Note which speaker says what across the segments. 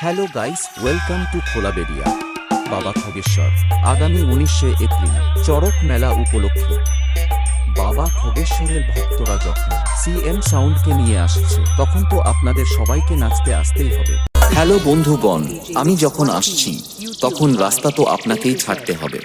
Speaker 1: Hello guys, welcome to Kholaberia. বাবা খগেশ্বর আগামী 19শে April Charak মেলা উপলক্ষে বাবা খগেশ্বরের ভক্তরা যখন সিএম সাউন্ডকে নিয়ে আসছে, তখন তো আপনাদের সবাইকে নাচতে আসতেই হবে। হ্যালো বন্ধুগণ, আমি যখন আসছি তখন রাস্তা তো আপনাকেই ছাড়তে হবে।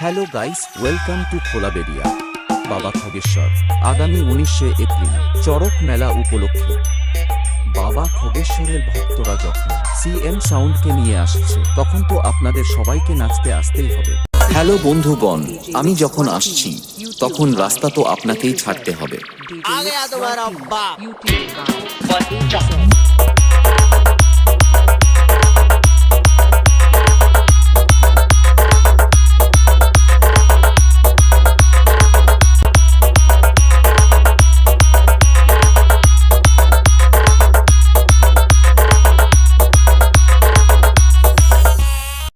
Speaker 1: Hello guys, welcome to Kholaberia. বাবা খগেশ্বর আগামী 19শে এপ্রিল চড়ক মেলা উপলক্ষে বাবা খগেশ্বরের ভক্তরা যখন সিএম সাউন্ডকে নিয়ে আসছে, তখন তো আপনাদের সবাইকে নাচতে আসতেই হবে। হ্যালো বন্ধুগণ, আমি যখন আসছি তখন রাস্তা তো আপনাকেই ছাড়তে হবে।